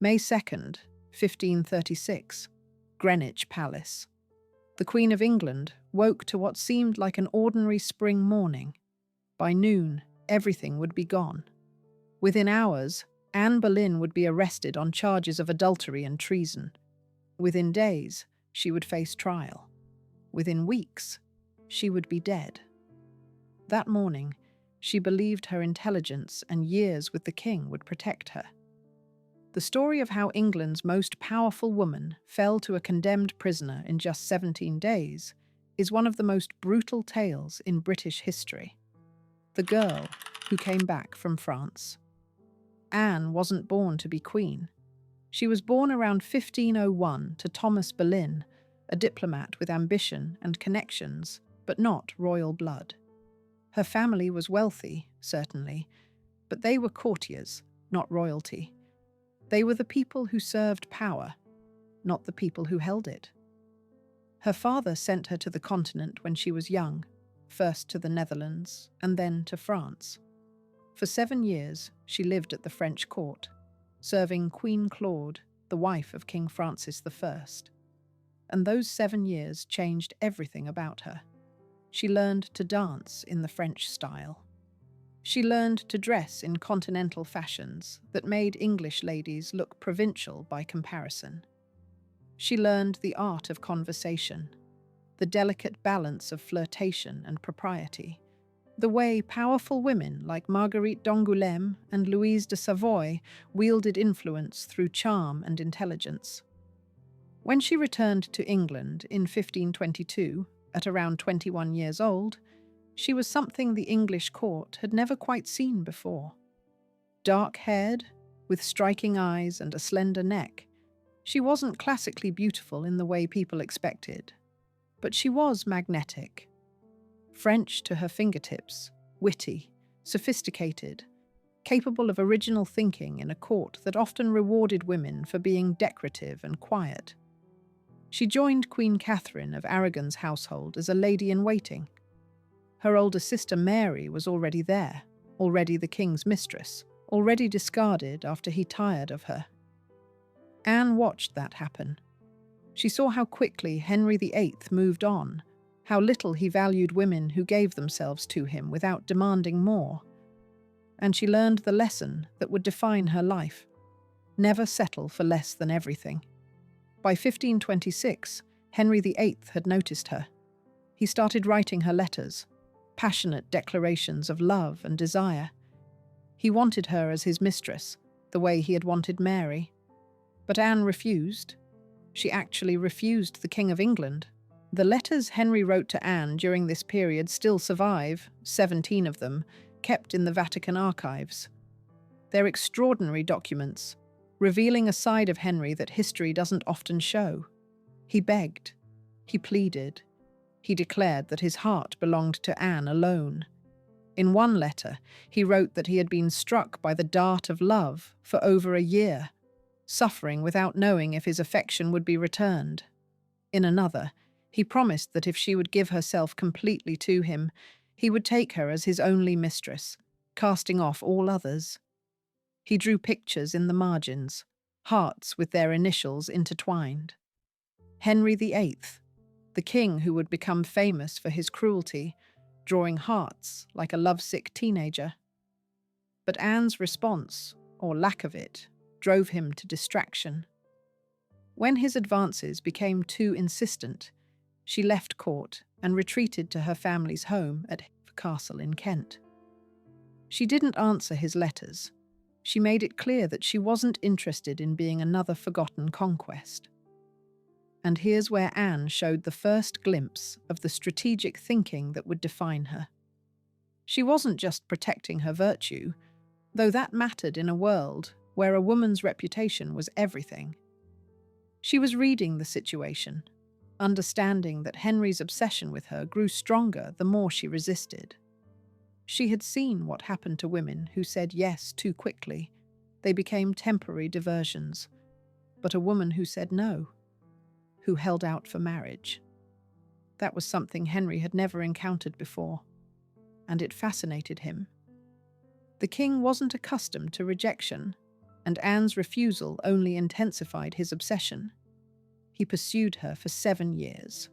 May 2nd, 1536, Greenwich Palace. The Queen of England woke to what seemed like an ordinary spring morning. By noon, everything would be gone. Within hours, Anne Boleyn would be arrested on charges of adultery and treason. Within days, she would face trial. Within weeks, she would be dead. That morning, she believed her intelligence and years with the king would protect her. The story of how England's most powerful woman fell to a condemned prisoner in just 17 days is one of the most brutal tales in British history. The girl who came back from France. Anne wasn't born to be queen. She was born around 1501 to Thomas Boleyn, a diplomat with ambition and connections, but not royal blood. Her family was wealthy, certainly, but they were courtiers, not royalty. They were the people who served power, not the people who held it. Her father sent her to the continent when she was young, first to the Netherlands and then to France. For 7 years, she lived at the French court, serving Queen Claude, the wife of King Francis I. And those 7 years changed everything about her. She learned to dance in the French style. She learned to dress in continental fashions that made English ladies look provincial by comparison. She learned the art of conversation, the delicate balance of flirtation and propriety, the way powerful women like Marguerite d'Angoulême and Louise de Savoy wielded influence through charm and intelligence. When she returned to England in 1522, at around 21 years old, she was something the English court had never quite seen before. Dark-haired, with striking eyes and a slender neck, she wasn't classically beautiful in the way people expected, but she was magnetic. French to her fingertips, witty, sophisticated, capable of original thinking in a court that often rewarded women for being decorative and quiet. She joined Queen Catherine of Aragon's household as a lady-in-waiting. Her older sister Mary was already there, already the king's mistress, already discarded after he tired of her. Anne watched that happen. She saw how quickly Henry VIII moved on, how little he valued women who gave themselves to him without demanding more. And she learned the lesson that would define her life: never settle for less than everything. By 1526, Henry VIII had noticed her. He started writing her letters, passionate declarations of love and desire. He wanted her as his mistress, the way he had wanted Mary. But Anne refused. She actually refused the King of England. The letters Henry wrote to Anne during this period still survive, 17 of them, kept in the Vatican archives. They're extraordinary documents, revealing a side of Henry that history doesn't often show. He begged. He pleaded. He declared that his heart belonged to Anne alone. In one letter, he wrote that he had been struck by the dart of love for over a year, suffering without knowing if his affection would be returned. In another, he promised that if she would give herself completely to him, he would take her as his only mistress, casting off all others. He drew pictures in the margins, hearts with their initials intertwined. Henry VIII, the king who would become famous for his cruelty, drawing hearts like a lovesick teenager. But Anne's response, or lack of it, drove him to distraction. When his advances became too insistent, she left court and retreated to her family's home at Castle in Kent. She didn't answer his letters. She made it clear that she wasn't interested in being another forgotten conquest. And here's where Anne showed the first glimpse of the strategic thinking that would define her. She wasn't just protecting her virtue, though that mattered in a world where a woman's reputation was everything. She was reading the situation, understanding that Henry's obsession with her grew stronger the more she resisted. She had seen what happened to women who said yes too quickly. They became temporary diversions. But a woman who said no, who held out for marriage, that was something Henry had never encountered before, and it fascinated him. The king wasn't accustomed to rejection. and Anne's refusal only intensified his obsession. He pursued her for 7 years.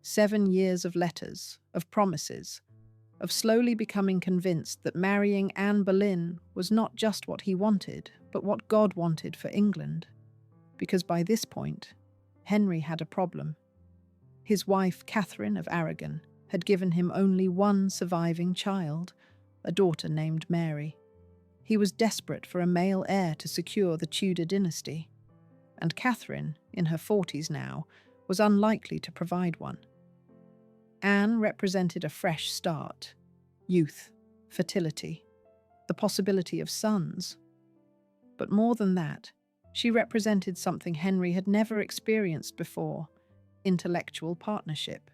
7 years of letters, of promises, of slowly becoming convinced that marrying Anne Boleyn was not just what he wanted, but what God wanted for England. Because by this point, Henry had a problem. His wife, Catherine of Aragon, had given him only one surviving child, a daughter named Mary. He was desperate for a male heir to secure the Tudor dynasty, and Catherine, in her 40s now, was unlikely to provide one. Anne represented a fresh start, youth, fertility, the possibility of sons. But more than that, she represented something Henry had never experienced before: intellectual partnership.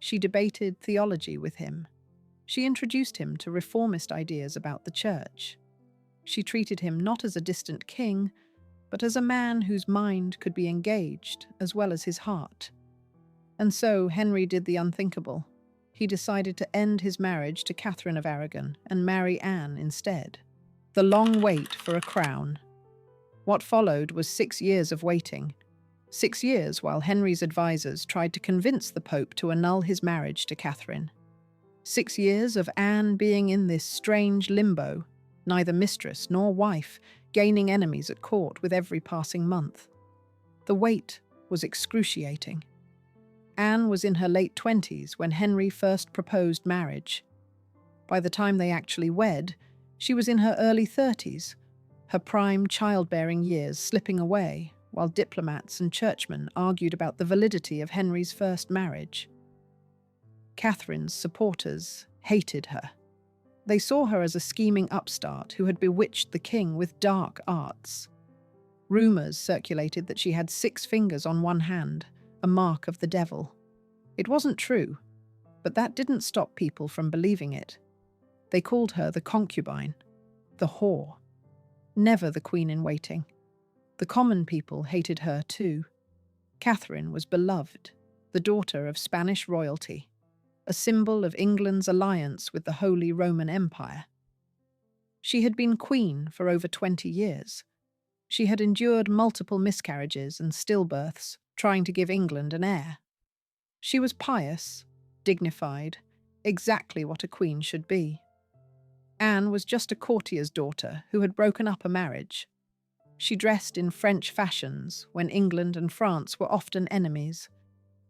She debated theology with him. She introduced him to reformist ideas about the church. She treated him not as a distant king, but as a man whose mind could be engaged as well as his heart. And so Henry did the unthinkable. He decided to end his marriage to Catherine of Aragon and marry Anne instead. The long wait for a crown. What followed was 6 years of waiting. 6 years while Henry's advisors tried to convince the Pope to annul his marriage to Catherine. 6 years of Anne being in this strange limbo, neither mistress nor wife, gaining enemies at court with every passing month. The wait was excruciating. Anne was in her late 20s when Henry first proposed marriage. By the time they actually wed, she was in her early 30s, her prime childbearing years slipping away, while diplomats and churchmen argued about the validity of Henry's first marriage. Catherine's supporters hated her. They saw her as a scheming upstart who had bewitched the king with dark arts. Rumours circulated that she had 6 fingers on one hand, a mark of the devil. It wasn't true, but that didn't stop people from believing it. They called her the concubine, the whore, never the queen in waiting. The common people hated her too. Catherine was beloved, the daughter of Spanish royalty, a symbol of England's alliance with the Holy Roman Empire. She had been queen for over 20 years. She had endured multiple miscarriages and stillbirths, trying to give England an heir. She was pious, dignified, exactly what a queen should be. Anne was just a courtier's daughter who had broken up a marriage. She dressed in French fashions when England and France were often enemies.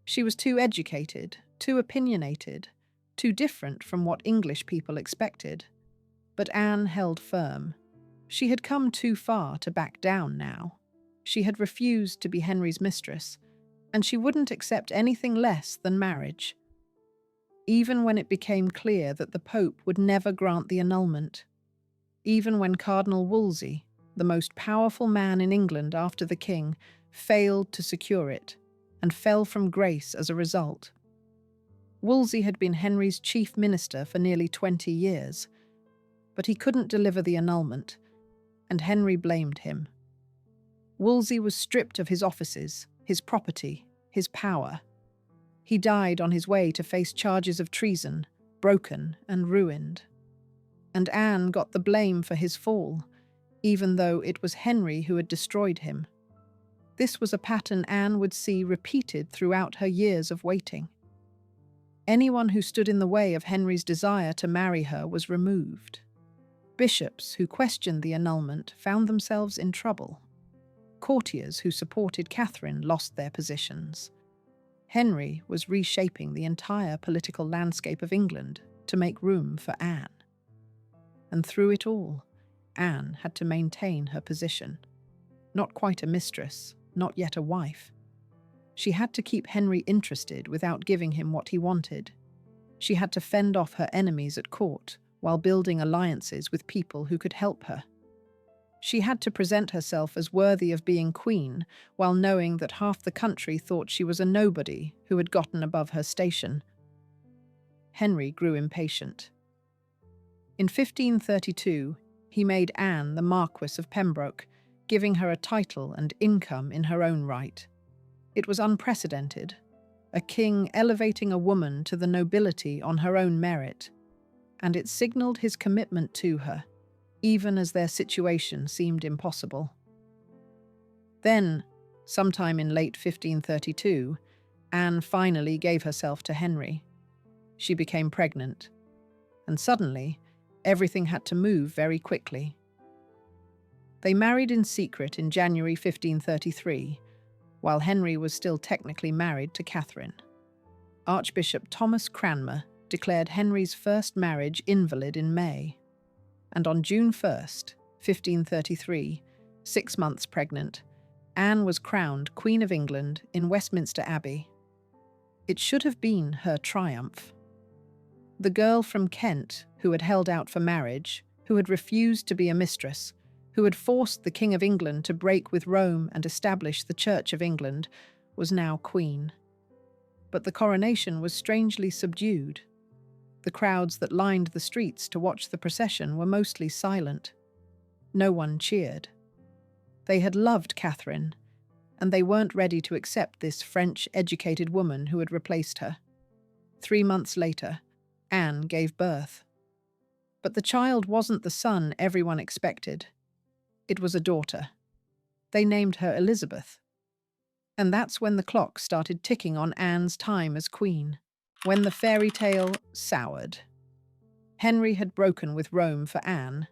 She was too educated, too opinionated, too different from what English people expected. But Anne held firm. She had come too far to back down now. She had refused to be Henry's mistress, and she wouldn't accept anything less than marriage. Even when it became clear that the Pope would never grant the annulment, even when Cardinal Wolsey, the most powerful man in England after the king, failed to secure it and fell from grace as a result. Wolsey had been Henry's chief minister for nearly 20 years, but he couldn't deliver the annulment, and Henry blamed him. Wolsey was stripped of his offices, his property, his power. He died on his way to face charges of treason, broken and ruined. And Anne got the blame for his fall, even though it was Henry who had destroyed him. This was a pattern Anne would see repeated throughout her years of waiting. Anyone who stood in the way of Henry's desire to marry her was removed. Bishops who questioned the annulment found themselves in trouble. Courtiers who supported Catherine lost their positions. Henry was reshaping the entire political landscape of England to make room for Anne. And through it all, Anne had to maintain her position. Not quite a mistress, not yet a wife. She had to keep Henry interested without giving him what he wanted. She had to fend off her enemies at court while building alliances with people who could help her. She had to present herself as worthy of being queen while knowing that half the country thought she was a nobody who had gotten above her station. Henry grew impatient. In 1532, he made Anne the Marquess of Pembroke, giving her a title and income in her own right. It was unprecedented, a king elevating a woman to the nobility on her own merit, and it signalled his commitment to her, even as their situation seemed impossible. Then, sometime in late 1532, Anne finally gave herself to Henry. She became pregnant, and suddenly, everything had to move very quickly. They married in secret in January 1533, while Henry was still technically married to Catherine. Archbishop Thomas Cranmer declared Henry's first marriage invalid in May, and on June 1st, 1533, 6 months pregnant, Anne was crowned Queen of England in Westminster Abbey. It should have been her triumph. The girl from Kent, who had held out for marriage, who had refused to be a mistress, who had forced the King of England to break with Rome and establish the Church of England, was now queen. But the coronation was strangely subdued. The crowds that lined the streets to watch the procession were mostly silent. No one cheered. They had loved Catherine, and they weren't ready to accept this French-educated woman who had replaced her. 3 months later, Anne gave birth. But the child wasn't the son everyone expected. It was a daughter. They named her Elizabeth. And that's when the clock started ticking on Anne's time as queen, when the fairy tale soured. Henry had broken with Rome for Anne.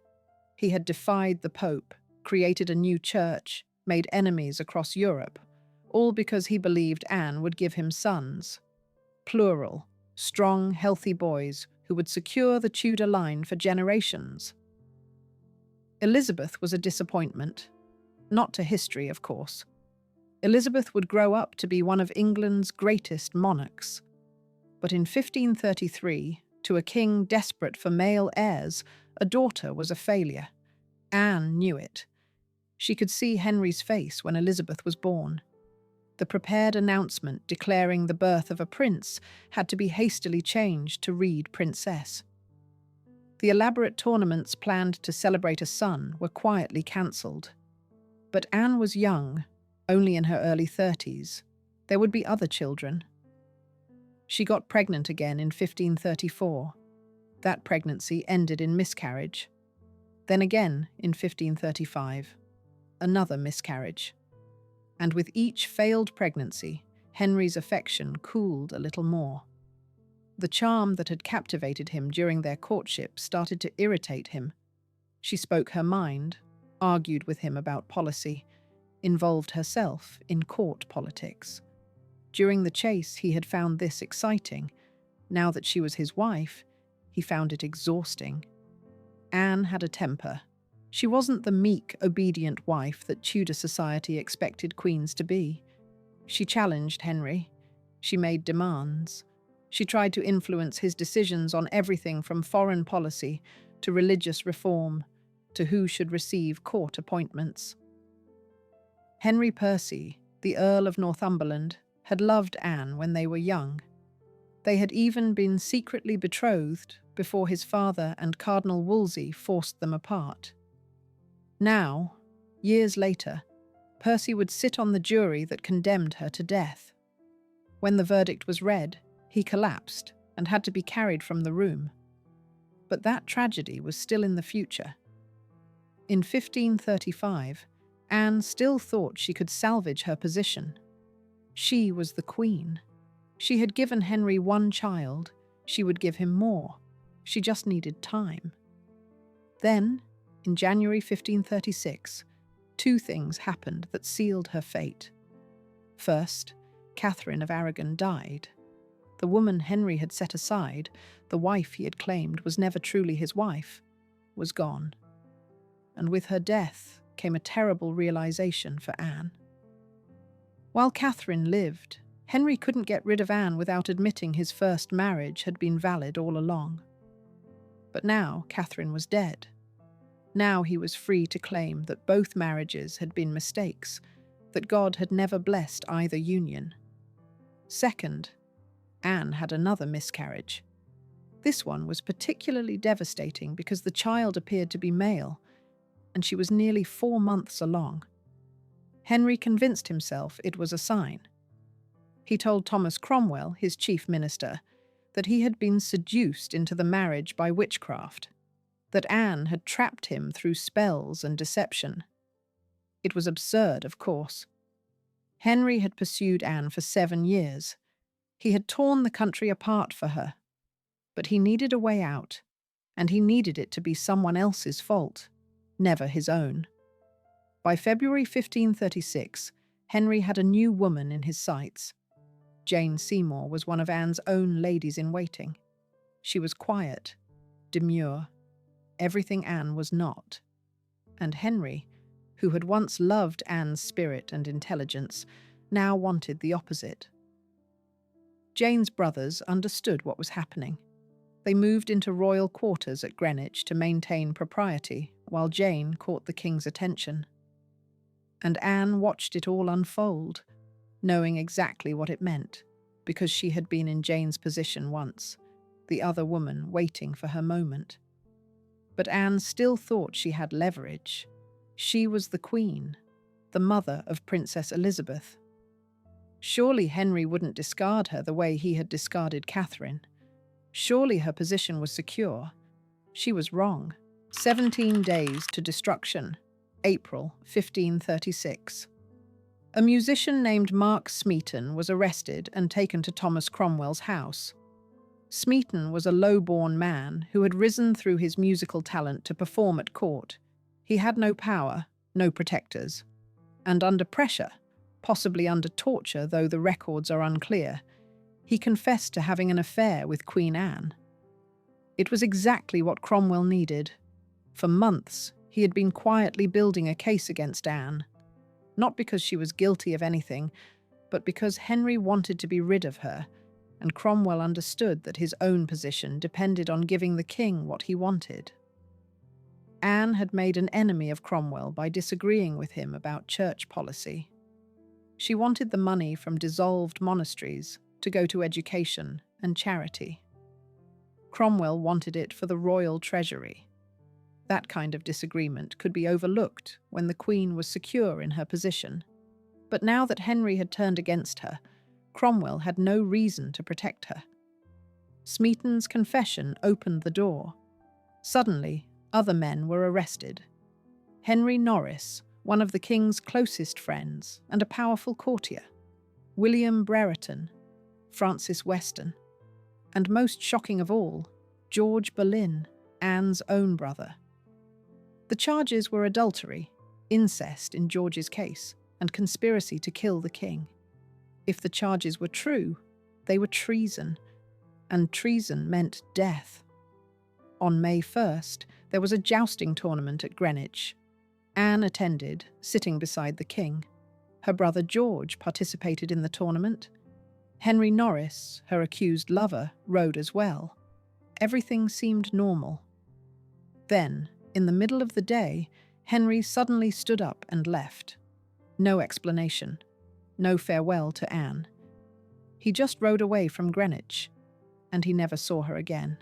He had defied the Pope, created a new church, made enemies across Europe, all because he believed Anne would give him sons. Plural, strong, healthy boys who would secure the Tudor line for generations. Elizabeth was a disappointment. Not to history, of course. Elizabeth would grow up to be one of England's greatest monarchs. But in 1533, to a king desperate for male heirs, a daughter was a failure. Anne knew it. She could see Henry's face when Elizabeth was born. The prepared announcement declaring the birth of a prince had to be hastily changed to read princess. The elaborate tournaments planned to celebrate a son were quietly cancelled. But Anne was young, only in her early 30s. There would be other children. She got pregnant again in 1534. That pregnancy ended in miscarriage. Then again in 1535. Another miscarriage. And with each failed pregnancy, Henry's affection cooled a little more. The charm that had captivated him during their courtship started to irritate him. She spoke her mind, argued with him about policy, involved herself in court politics. During the chase, he had found this exciting. Now that she was his wife, he found it exhausting. Anne had a temper. She wasn't the meek, obedient wife that Tudor society expected queens to be. She challenged Henry. She made demands. She tried to influence his decisions on everything from foreign policy to religious reform to who should receive court appointments. Henry Percy, the Earl of Northumberland, had loved Anne when they were young. They had even been secretly betrothed before his father and Cardinal Wolsey forced them apart. Now, years later, Percy would sit on the jury that condemned her to death. When the verdict was read, he collapsed and had to be carried from the room. But that tragedy was still in the future. In 1535, Anne still thought she could salvage her position. She was the queen. She had given Henry one child. She would give him more. She just needed time. Then, in January 1536, 2 things happened that sealed her fate. First, Catherine of Aragon died. The woman Henry had set aside, the wife he had claimed was never truly his wife, was gone. And with her death came a terrible realization for Anne. While Catherine lived, Henry couldn't get rid of Anne without admitting his first marriage had been valid all along. But now Catherine was dead. Now he was free to claim that both marriages had been mistakes, that God had never blessed either union. Second, Anne had another miscarriage. This one was particularly devastating because the child appeared to be male, and she was nearly 4 months along. Henry convinced himself it was a sign. He told Thomas Cromwell, his chief minister, that he had been seduced into the marriage by witchcraft. that Anne had trapped him through spells and deception. It was absurd, of course. Henry had pursued Anne for 7 years. He had torn the country apart for her. But he needed a way out, and he needed it to be someone else's fault, never his own. By February 1536, Henry had a new woman in his sights. Jane Seymour was one of Anne's own ladies-in-waiting. She was quiet, demure, everything Anne was not. And Henry, who had once loved Anne's spirit and intelligence, now wanted the opposite. Jane's brothers understood what was happening. They moved into royal quarters at Greenwich to maintain propriety, while Jane caught the king's attention. And Anne watched it all unfold, knowing exactly what it meant, because she had been in Jane's position once, the other woman waiting for her moment. But Anne still thought she had leverage. She was the queen, the mother of Princess Elizabeth. Surely Henry wouldn't discard her the way he had discarded Catherine. Surely her position was secure. She was wrong. 17 days to destruction. April 1536. A musician named Mark Smeaton was arrested and taken to Thomas Cromwell's house. Smeaton was a low-born man who had risen through his musical talent to perform at court. He had no power, no protectors. And under pressure, possibly under torture, though the records are unclear, he confessed to having an affair with Queen Anne. It was exactly what Cromwell needed. For months, he had been quietly building a case against Anne, not because she was guilty of anything, but because Henry wanted to be rid of her, and Cromwell understood that his own position depended on giving the king what he wanted. Anne had made an enemy of Cromwell by disagreeing with him about church policy. She wanted the money from dissolved monasteries to go to education and charity. Cromwell wanted it for the royal treasury. That kind of disagreement could be overlooked when the Queen was secure in her position. But now that Henry had turned against her, Cromwell had no reason to protect her. Smeaton's confession opened the door. Suddenly, other men were arrested. Henry Norris, one of the king's closest friends and a powerful courtier, William Brereton, Francis Weston, and most shocking of all, George Boleyn, Anne's own brother. The charges were adultery, incest in George's case, and conspiracy to kill the king. If the charges were true, they were treason, and treason meant death. On May 1st, there was a jousting tournament at Greenwich. Anne attended, sitting beside the king. Her brother George participated in the tournament. Henry Norris, her accused lover, rode as well. Everything seemed normal. Then, in the middle of the day, Henry suddenly stood up and left. No explanation. No farewell to Anne. He just rode away from Greenwich, and he never saw her again.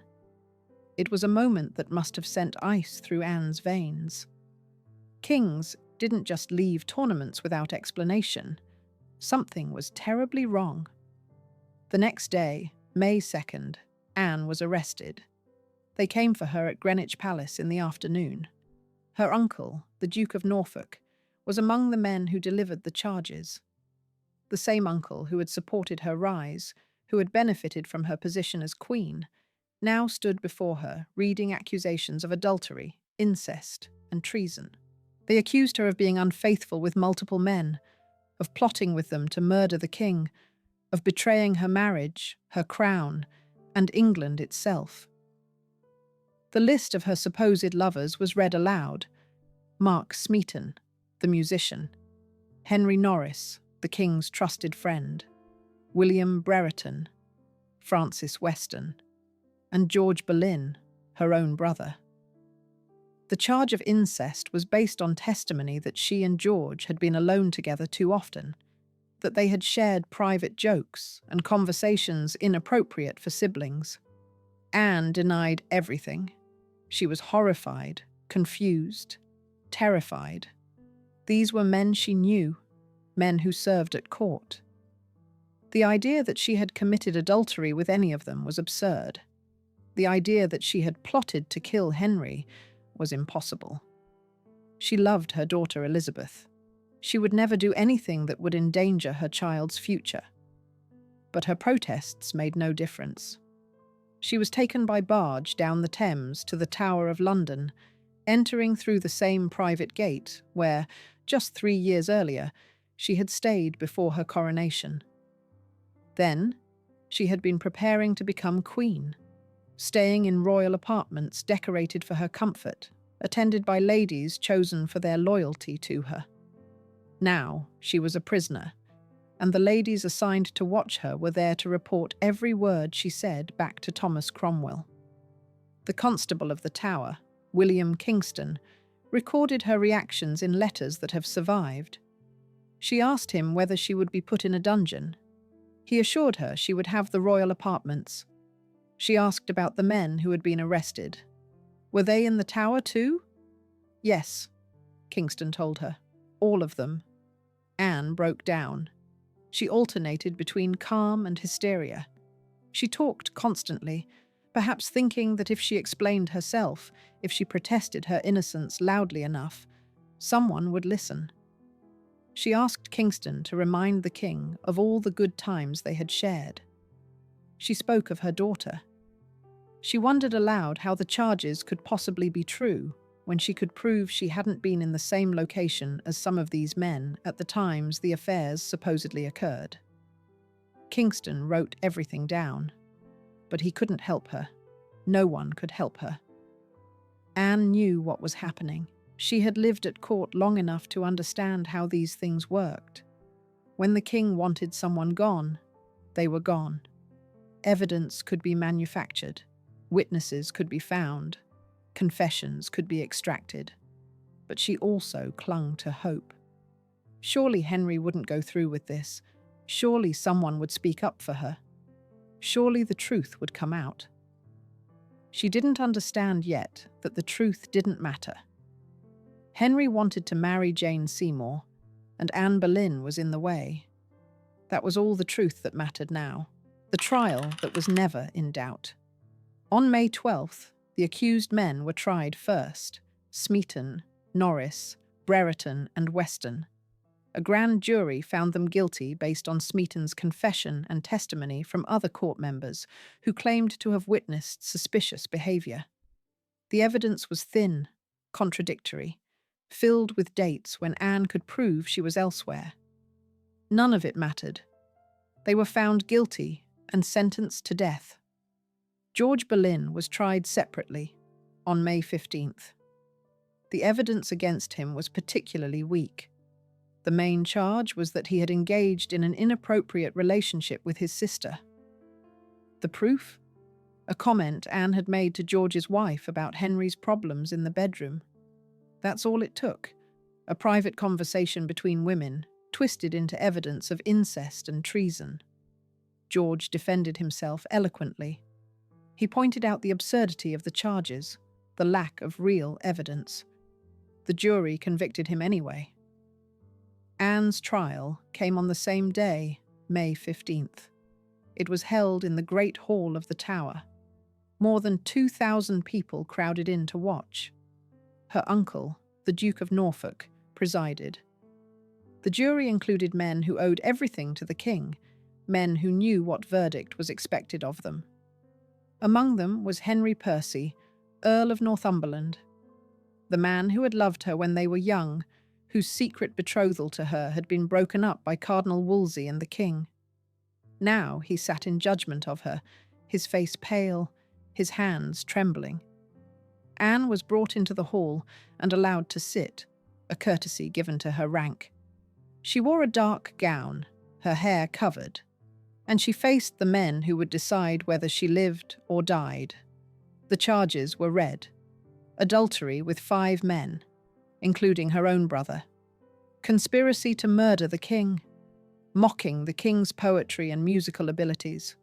It was a moment that must have sent ice through Anne's veins. Kings didn't just leave tournaments without explanation. Something was terribly wrong. The next day, May 2nd, Anne was arrested. They came for her at Greenwich Palace in the afternoon. Her uncle, the Duke of Norfolk, was among the men who delivered the charges. The same uncle who had supported her rise, who had benefited from her position as queen, now stood before her, reading accusations of adultery, incest, and treason. They accused her of being unfaithful with multiple men, of plotting with them to murder the king, of betraying her marriage, her crown, and England itself. The list of her supposed lovers was read aloud. Mark Smeaton, the musician; Henry Norris, the king's trusted friend; William Brereton; Francis Weston; and George Boleyn, her own brother. The charge of incest was based on testimony that she and George had been alone together too often, that they had shared private jokes and conversations inappropriate for siblings. Anne denied everything. She was horrified, confused, terrified. These were men she knew, men who served at court. The idea that she had committed adultery with any of them was absurd. The idea that she had plotted to kill Henry was impossible. She loved her daughter Elizabeth. She would never do anything that would endanger her child's future. But her protests made no difference. She was taken by barge down the Thames to the Tower of London, entering through the same private gate where, just 3 years earlier, she had stayed before her coronation. Then, she had been preparing to become queen, staying in royal apartments decorated for her comfort, attended by ladies chosen for their loyalty to her. Now, she was a prisoner, and the ladies assigned to watch her were there to report every word she said back to Thomas Cromwell. The constable of the Tower, William Kingston, recorded her reactions in letters that have survived. She asked him whether she would be put in a dungeon. He assured her she would have the royal apartments. She asked about the men who had been arrested. Were they in the Tower too? Yes, Kingston told her. All of them. Anne broke down. She alternated between calm and hysteria. She talked constantly, perhaps thinking that if she explained herself, if she protested her innocence loudly enough, someone would listen. She asked Kingston to remind the king of all the good times they had shared. She spoke of her daughter. She wondered aloud how the charges could possibly be true when she could prove she hadn't been in the same location as some of these men at the times the affairs supposedly occurred. Kingston wrote everything down, but he couldn't help her. No one could help her. Anne knew what was happening. She had lived at court long enough to understand how these things worked. When the king wanted someone gone, they were gone. Evidence could be manufactured. Witnesses could be found. Confessions could be extracted. But she also clung to hope. Surely Henry wouldn't go through with this. Surely someone would speak up for her. Surely the truth would come out. She didn't understand yet that the truth didn't matter. Henry wanted to marry Jane Seymour, and Anne Boleyn was in the way. That was all the truth that mattered now, the trial that was never in doubt. On May 12th, the accused men were tried first: Smeaton, Norris, Brereton, and Weston. A grand jury found them guilty based on Smeaton's confession and testimony from other court members who claimed to have witnessed suspicious behaviour. The evidence was thin, contradictory, filled with dates when Anne could prove she was elsewhere. None of it mattered. They were found guilty and sentenced to death. George Boleyn was tried separately on May 15th. The evidence against him was particularly weak. The main charge was that he had engaged in an inappropriate relationship with his sister. The proof? A comment Anne had made to George's wife about Henry's problems in the bedroom. That's all it took. A private conversation between women, twisted into evidence of incest and treason. George defended himself eloquently. He pointed out the absurdity of the charges, the lack of real evidence. The jury convicted him anyway. Anne's trial came on the same day, May 15th. It was held in the Great Hall of the Tower. More than 2,000 people crowded in to watch. Her uncle, the Duke of Norfolk, presided. The jury included men who owed everything to the king, men who knew what verdict was expected of them. Among them was Henry Percy, Earl of Northumberland, the man who had loved her when they were young, whose secret betrothal to her had been broken up by Cardinal Wolsey and the king. Now he sat in judgment of her, his face pale, his hands trembling. Anne was brought into the hall and allowed to sit, a courtesy given to her rank. She wore a dark gown, her hair covered, and she faced the men who would decide whether she lived or died. The charges were read: adultery with 5 men, including her own brother; conspiracy to murder the king; mocking the king's poetry and musical abilities;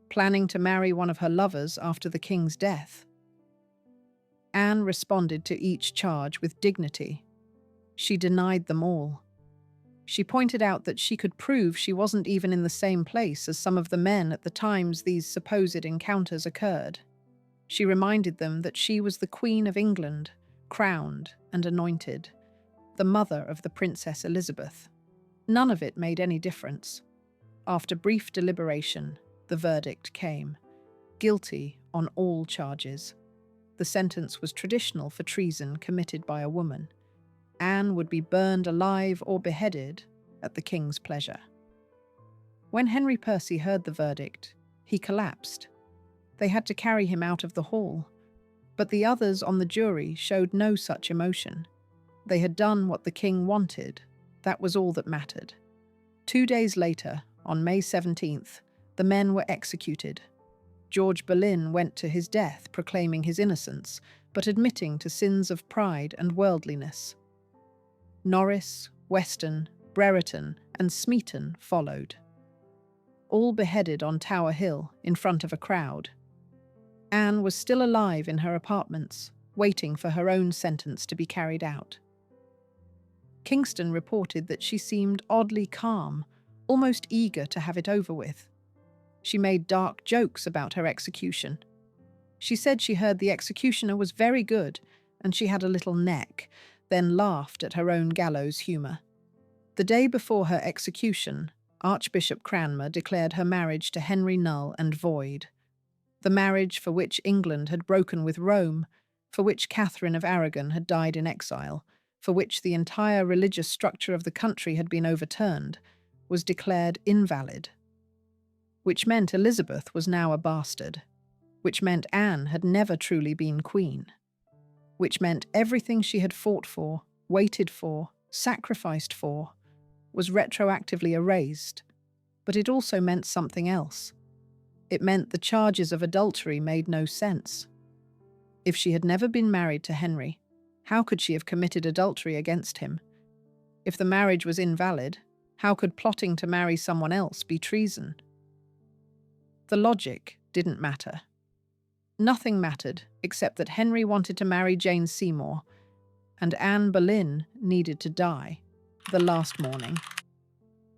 planning to marry one of her lovers after the king's death. Anne responded to each charge with dignity. She denied them all. She pointed out that she could prove she wasn't even in the same place as some of the men at the times these supposed encounters occurred. She reminded them that she was the Queen of England, crowned and anointed, the mother of the Princess Elizabeth. None of it made any difference. After brief deliberation, the verdict came. Guilty on all charges. The sentence was traditional for treason committed by a woman. Anne would be burned alive or beheaded at the king's pleasure. When Henry Percy heard the verdict, he collapsed. They had to carry him out of the hall, but the others on the jury showed no such emotion. They had done what the king wanted. That was all that mattered. 2 days later, on May 17th, the men were executed. George Boleyn went to his death proclaiming his innocence, but admitting to sins of pride and worldliness. Norris, Weston, Brereton, and Smeaton followed. All beheaded on Tower Hill in front of a crowd. Anne was still alive in her apartments, waiting for her own sentence to be carried out. Kingston reported that she seemed oddly calm, almost eager to have it over with. She made dark jokes about her execution. She said she heard the executioner was very good and she had a little neck, then laughed at her own gallows humour. The day before her execution, Archbishop Cranmer declared her marriage to Henry null and void. The marriage for which England had broken with Rome, for which Catherine of Aragon had died in exile, for which the entire religious structure of the country had been overturned, was declared invalid. Which meant Elizabeth was now a bastard. Which meant Anne had never truly been queen. Which meant everything she had fought for, waited for, sacrificed for, was retroactively erased. But it also meant something else. It meant the charges of adultery made no sense. If she had never been married to Henry, how could she have committed adultery against him? If the marriage was invalid, how could plotting to marry someone else be treason? The logic didn't matter. Nothing mattered except that Henry wanted to marry Jane Seymour, and Anne Boleyn needed to die the last morning.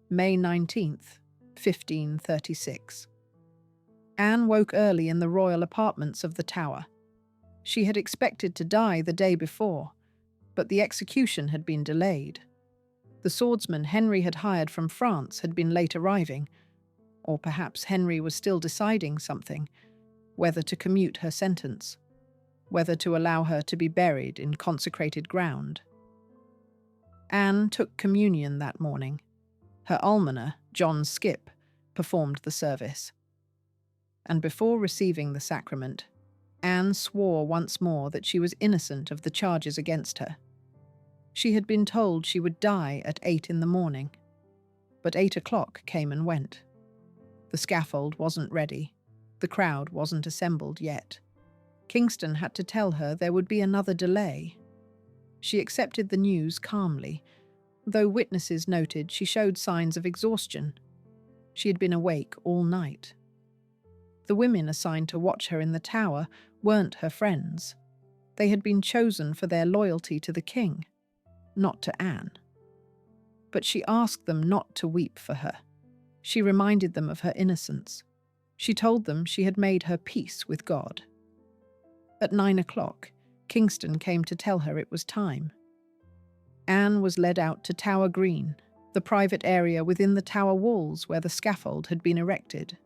May 19th, 1536. Anne woke early in the royal apartments of the Tower. She had expected to die the day before, but the execution had been delayed. The swordsman Henry had hired from France had been late arriving, or perhaps Henry was still deciding something, whether to commute her sentence, whether to allow her to be buried in consecrated ground. Anne took communion that morning. Her almoner, John Skipp, performed the service. And before receiving the sacrament, Anne swore once more that she was innocent of the charges against her. She had been told she would die at 8 in the morning, but 8 o'clock came and went. The scaffold wasn't ready. The crowd wasn't assembled yet. Kingston had to tell her there would be another delay. She accepted the news calmly, though witnesses noted she showed signs of exhaustion. She had been awake all night. The women assigned to watch her in the tower weren't her friends. They had been chosen for their loyalty to the king, not to Anne. But she asked them not to weep for her. She reminded them of her innocence. She told them she had made her peace with God. At 9 o'clock, Kingston came to tell her it was time. Anne was led out to Tower Green, the private area within the tower walls where the scaffold had been erected.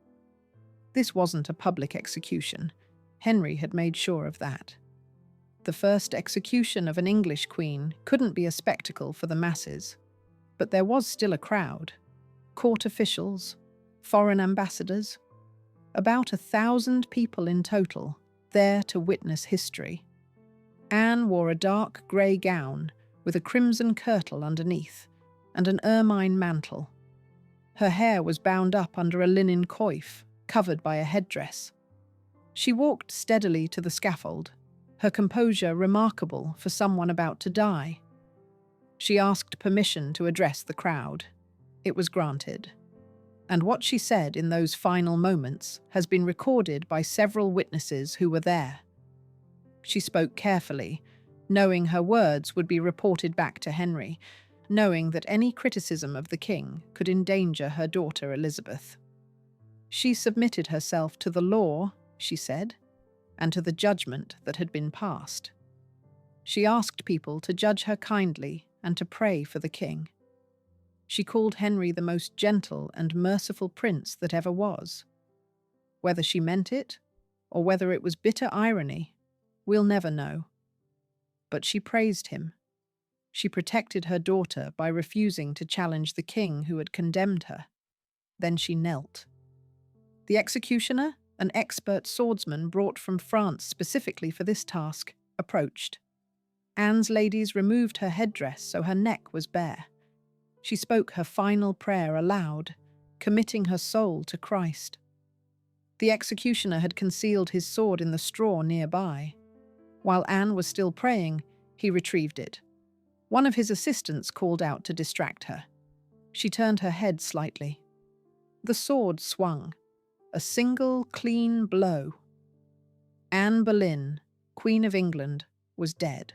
This wasn't a public execution. Henry had made sure of that. The first execution of an English queen couldn't be a spectacle for the masses, but there was still a crowd. Court officials, foreign ambassadors, about 1,000 people in total, there to witness history. Anne wore a dark grey gown with a crimson kirtle underneath and an ermine mantle. Her hair was bound up under a linen coif, covered by a headdress. She walked steadily to the scaffold, her composure remarkable for someone about to die. She asked permission to address the crowd. It was granted. And what she said in those final moments has been recorded by several witnesses who were there. She spoke carefully, knowing her words would be reported back to Henry, knowing that any criticism of the king could endanger her daughter Elizabeth. She submitted herself to the law, she said, and to the judgment that had been passed. She asked people to judge her kindly and to pray for the king. She called Henry the most gentle and merciful prince that ever was. Whether she meant it, or whether it was bitter irony, we'll never know. But she praised him. She protected her daughter by refusing to challenge the king who had condemned her. Then she knelt. The executioner, an expert swordsman brought from France specifically for this task, approached. Anne's ladies removed her headdress so her neck was bare. She spoke her final prayer aloud, committing her soul to Christ. The executioner had concealed his sword in the straw nearby. While Anne was still praying, he retrieved it. One of his assistants called out to distract her. She turned her head slightly. The sword swung. A single, clean blow. Anne Boleyn, Queen of England, was dead.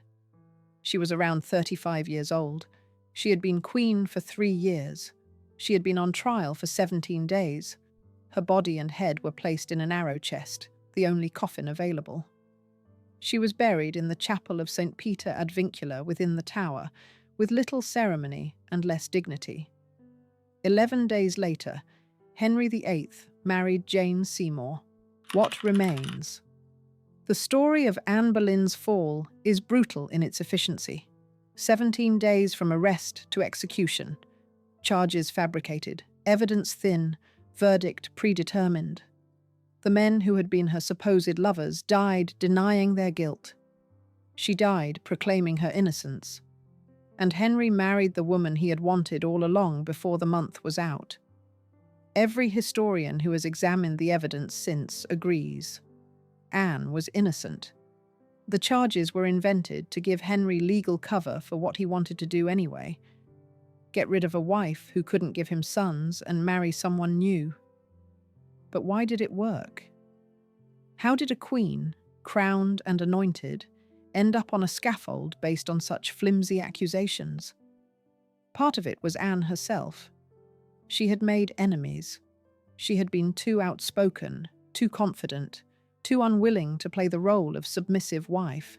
She was around 35 years old. She had been queen for 3 years. She had been on trial for 17 days. Her body and head were placed in an arrow chest, the only coffin available. She was buried in the chapel of St. Peter ad Vincula within the tower, with little ceremony and less dignity. 11 days later, Henry VIII married Jane Seymour. What remains? The story of Anne Boleyn's fall is brutal in its efficiency. 17 days from arrest to execution. Charges fabricated, evidence thin, verdict predetermined. The men who had been her supposed lovers died denying their guilt. She died proclaiming her innocence. And Henry married the woman he had wanted all along before the month was out. Every historian who has examined the evidence since agrees. Anne was innocent. The charges were invented to give Henry legal cover for what he wanted to do anyway. Get rid of a wife who couldn't give him sons and marry someone new. But why did it work? How did a queen, crowned and anointed, end up on a scaffold based on such flimsy accusations? Part of it was Anne herself. She had made enemies. She had been too outspoken, too confident, too unwilling to play the role of submissive wife.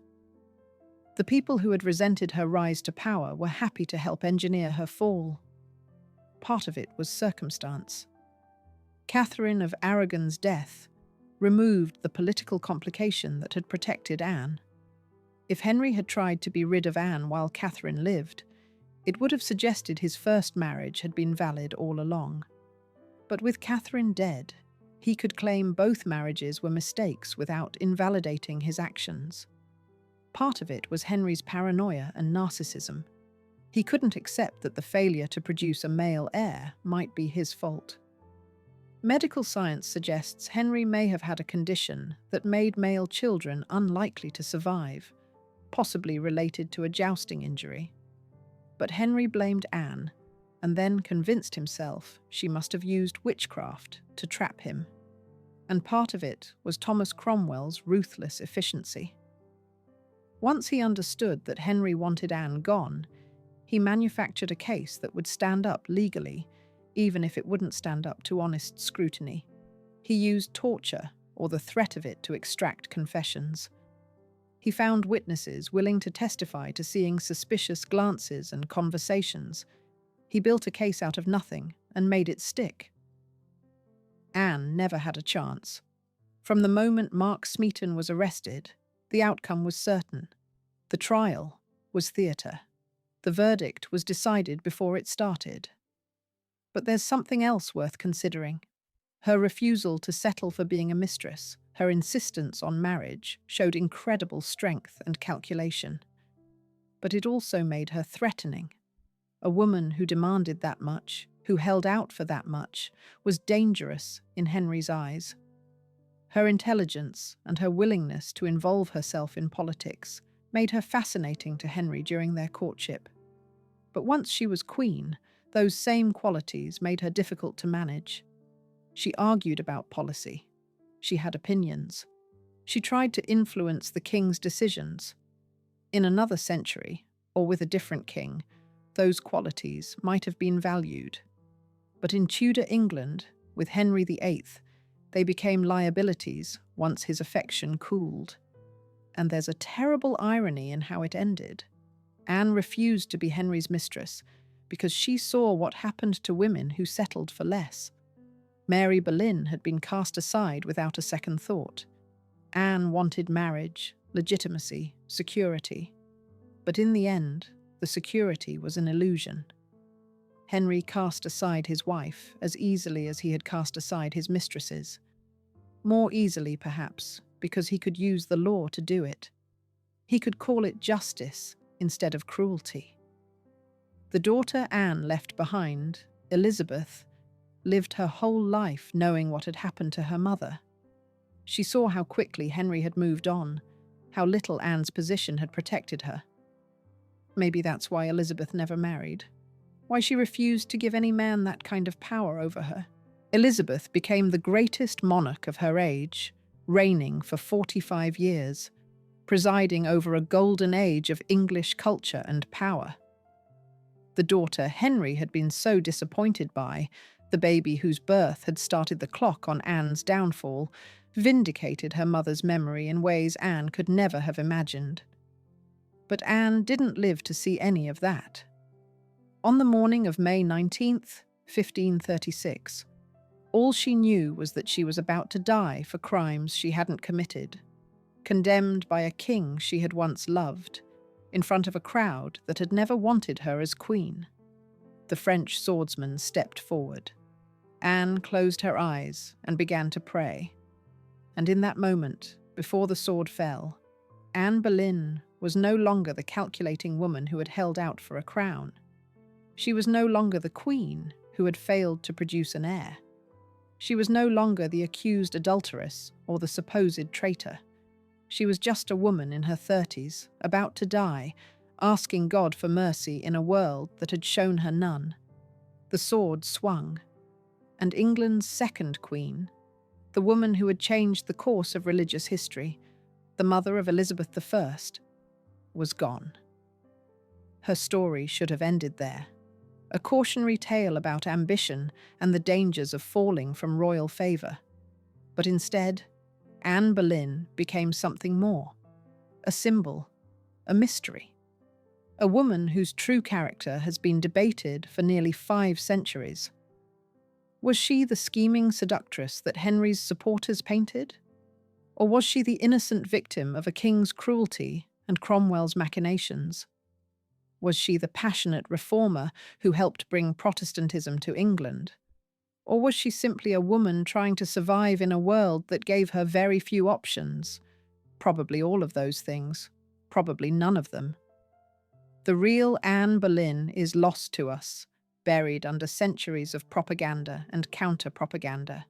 The people who had resented her rise to power were happy to help engineer her fall. Part of it was circumstance. Catherine of Aragon's death removed the political complication that had protected Anne. If Henry had tried to be rid of Anne while Catherine lived, it would have suggested his first marriage had been valid all along. But with Catherine dead, he could claim both marriages were mistakes without invalidating his actions. Part of it was Henry's paranoia and narcissism. He couldn't accept that the failure to produce a male heir might be his fault. Medical science suggests Henry may have had a condition that made male children unlikely to survive, possibly related to a jousting injury. But Henry blamed Anne, and then convinced himself she must have used witchcraft to trap him. And part of it was Thomas Cromwell's ruthless efficiency. Once he understood that Henry wanted Anne gone, he manufactured a case that would stand up legally, even if it wouldn't stand up to honest scrutiny. He used torture, or the threat of it, to extract confessions. He found witnesses willing to testify to seeing suspicious glances and conversations. He built a case out of nothing and made it stick. Anne never had a chance. From the moment Mark Smeaton was arrested, the outcome was certain. The trial was theatre. The verdict was decided before it started. But there's something else worth considering. Her refusal to settle for being a mistress, her insistence on marriage, showed incredible strength and calculation. But it also made her threatening. A woman who demanded that much, who held out for that much, was dangerous in Henry's eyes. Her intelligence and her willingness to involve herself in politics made her fascinating to Henry during their courtship. But once she was queen, those same qualities made her difficult to manage. She argued about policy. She had opinions. She tried to influence the king's decisions. In another century, or with a different king, those qualities might have been valued. But in Tudor England, with Henry VIII, they became liabilities once his affection cooled. and there's a terrible irony in how it ended. Anne refused to be Henry's mistress because she saw what happened to women who settled for less. Mary Boleyn had been cast aside without a second thought. Anne wanted marriage, legitimacy, security. But in the end, the security was an illusion. Henry cast aside his wife as easily as he had cast aside his mistresses. More easily, perhaps, because he could use the law to do it. He could call it justice instead of cruelty. The daughter Anne left behind, Elizabeth, lived her whole life knowing what had happened to her mother. She saw how quickly Henry had moved on, how little Anne's position had protected her. Maybe that's why Elizabeth never married, why she refused to give any man that kind of power over her. Elizabeth became the greatest monarch of her age, reigning for 45 years, presiding over a golden age of English culture and power. The daughter Henry had been so disappointed by, the baby whose birth had started the clock on Anne's downfall, vindicated her mother's memory in ways Anne could never have imagined. But Anne didn't live to see any of that. On the morning of May 19th, 1536, all she knew was that she was about to die for crimes she hadn't committed, condemned by a king she had once loved, in front of a crowd that had never wanted her as queen. The French swordsman stepped forward. Anne closed her eyes and began to pray. And in that moment, before the sword fell, Anne Boleyn was no longer the calculating woman who had held out for a crown. She was no longer the queen who had failed to produce an heir. She was no longer the accused adulteress or the supposed traitor. She was just a woman in her 30s, about to die, asking God for mercy in a world that had shown her none. The sword swung, and England's second queen, the woman who had changed the course of religious history, the mother of Elizabeth I, was gone. Her story should have ended there, a cautionary tale about ambition and the dangers of falling from royal favour. But instead, Anne Boleyn became something more, a symbol, a mystery. A woman whose true character has been debated for nearly 5 centuries. Was she the scheming seductress that Henry's supporters painted? Or was she the innocent victim of a king's cruelty and Cromwell's machinations? Was she the passionate reformer who helped bring Protestantism to England? Or was she simply a woman trying to survive in a world that gave her very few options? Probably all of those things, probably none of them. The real Anne Boleyn is lost to us, buried under centuries of propaganda and counter-propaganda,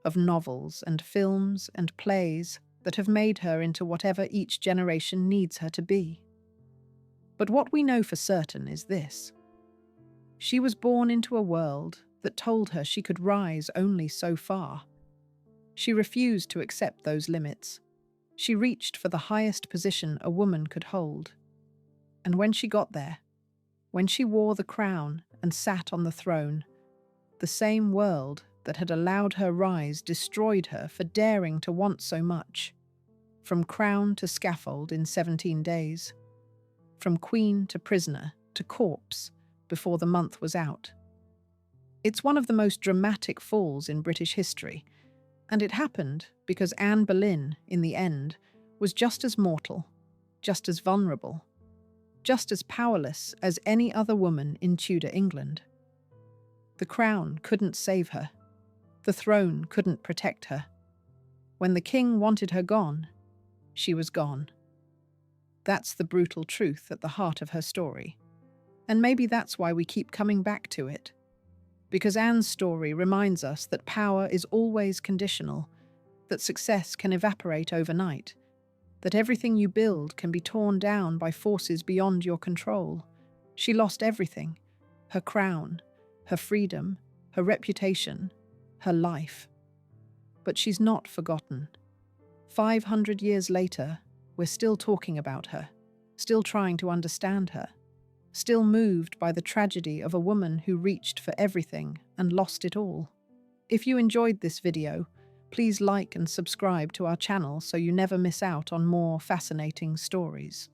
of novels and films and plays that have made her into whatever each generation needs her to be. But what we know for certain is this. She was born into a world that told her she could rise only so far. She refused to accept those limits. She reached for the highest position a woman could hold. And when she got there, when she wore the crown and sat on the throne, the same world that had allowed her rise destroyed her for daring to want so much. From crown to scaffold in 17 days. From queen to prisoner to corpse before the month was out. It's one of the most dramatic falls in British history, and it happened because Anne Boleyn, in the end, was just as mortal, just as vulnerable, just as powerless as any other woman in Tudor England. The crown couldn't save her. The throne couldn't protect her. When the king wanted her gone, she was gone. That's the brutal truth at the heart of her story. And maybe that's why we keep coming back to it. Because Anne's story reminds us that power is always conditional, that success can evaporate overnight, that everything you build can be torn down by forces beyond your control. She lost everything: her crown, her freedom, her reputation, her life. But she's not forgotten. 500 years later, we're still talking about her, still trying to understand her, still moved by the tragedy of a woman who reached for everything and lost it all. If you enjoyed this video, Please like and subscribe to our channel so you never miss out on more fascinating stories.